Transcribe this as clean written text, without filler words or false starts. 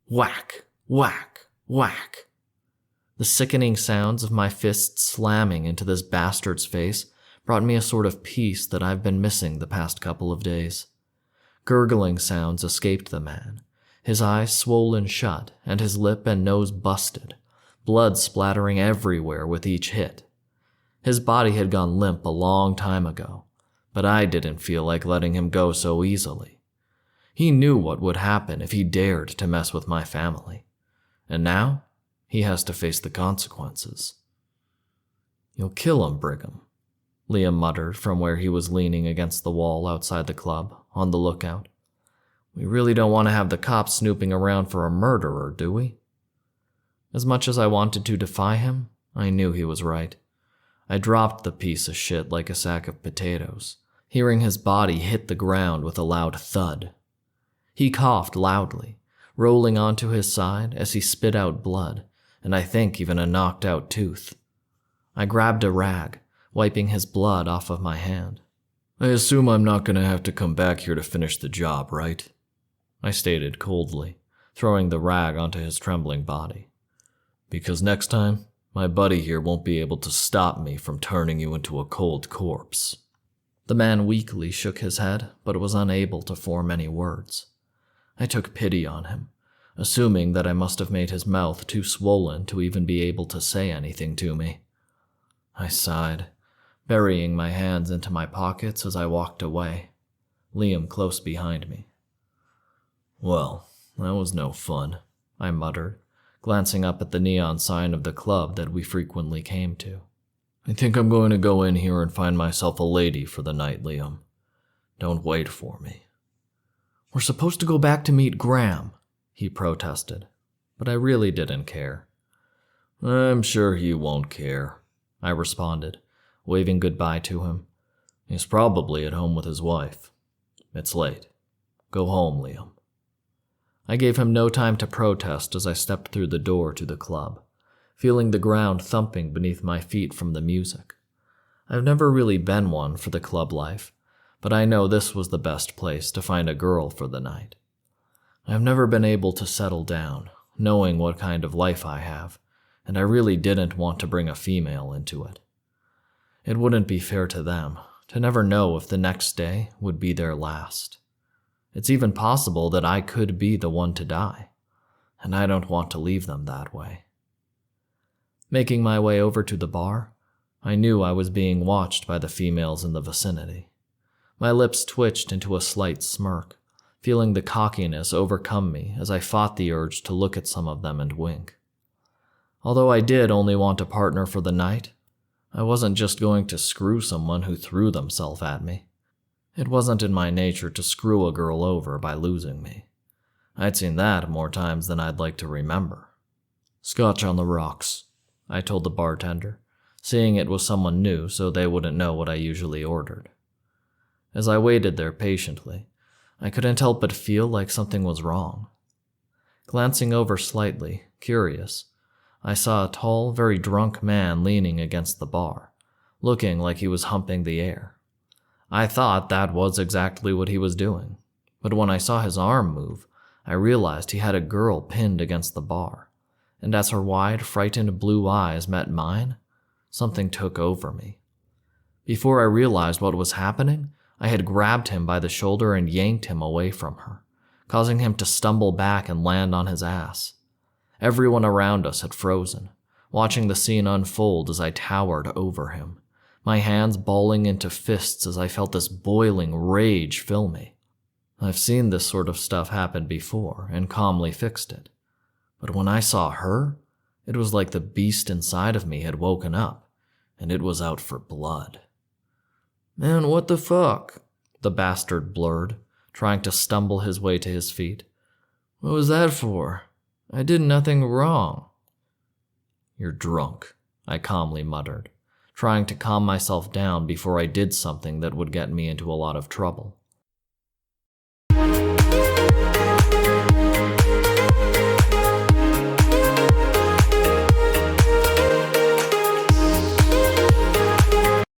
Whack, whack, whack. The sickening sounds of my fists slamming into this bastard's face brought me a sort of peace that I've been missing the past couple of days. Gurgling sounds escaped the man, his eyes swollen shut and his lip and nose busted, blood splattering everywhere with each hit. His body had gone limp a long time ago, but I didn't feel like letting him go so easily. He knew what would happen if he dared to mess with my family, and now he has to face the consequences. "You'll kill him, Brigham," Liam muttered from where he was leaning against the wall outside the club, on the lookout. "We really don't want to have the cops snooping around for a murderer, do we?" As much as I wanted to defy him, I knew he was right. I dropped the piece of shit like a sack of potatoes, hearing his body hit the ground with a loud thud. He coughed loudly, rolling onto his side as he spit out blood, and I think even a knocked-out tooth. I grabbed a rag, wiping his blood off of my hand. "I assume I'm not going to have to come back here to finish the job, right?" I stated coldly, throwing the rag onto his trembling body. "Because next time, my buddy here won't be able to stop me from turning you into a cold corpse." The man weakly shook his head, but was unable to form any words. I took pity on him, assuming that I must have made his mouth too swollen to even be able to say anything to me. I sighed, burying my hands into my pockets as I walked away, Liam close behind me. "Well, that was no fun," I muttered, glancing up at the neon sign of the club that we frequently came to. "I think I'm going to go in here and find myself a lady for the night, Liam. Don't wait for me." "We're supposed to go back to meet Graham," he protested, but I really didn't care. "I'm sure he won't care," I responded, waving goodbye to him. "He's probably at home with his wife. It's late. Go home, Liam." I gave him no time to protest as I stepped through the door to the club, feeling the ground thumping beneath my feet from the music. I've never really been one for the club life, but I know this was the best place to find a girl for the night. I've never been able to settle down, knowing what kind of life I have, and I really didn't want to bring a female into it. It wouldn't be fair to them to never know if the next day would be their last. It's even possible that I could be the one to die, and I don't want to leave them that way. Making my way over to the bar, I knew I was being watched by the females in the vicinity. My lips twitched into a slight smirk, feeling the cockiness overcome me as I fought the urge to look at some of them and wink. Although I did only want a partner for the night, I wasn't just going to screw someone who threw themselves at me. It wasn't in my nature to screw a girl over by losing me. I'd seen that more times than I'd like to remember. "Scotch on the rocks," I told the bartender, seeing it was someone new so they wouldn't know what I usually ordered. As I waited there patiently, I couldn't help but feel like something was wrong. Glancing over slightly, curious, I saw a tall, very drunk man leaning against the bar, looking like he was humping the air. I thought that was exactly what he was doing, but when I saw his arm move, I realized he had a girl pinned against the bar, and as her wide, frightened blue eyes met mine, something took over me. Before I realized what was happening, I had grabbed him by the shoulder and yanked him away from her, causing him to stumble back and land on his ass. Everyone around us had frozen, watching the scene unfold as I towered over him, my hands balling into fists as I felt this boiling rage fill me. I've seen this sort of stuff happen before and calmly fixed it, but when I saw her, it was like the beast inside of me had woken up, and it was out for blood. "Man, what the fuck?" the bastard blurred, trying to stumble his way to his feet. "What was that for? I did nothing wrong." "You're drunk," I calmly muttered, trying to calm myself down before I did something that would get me into a lot of trouble.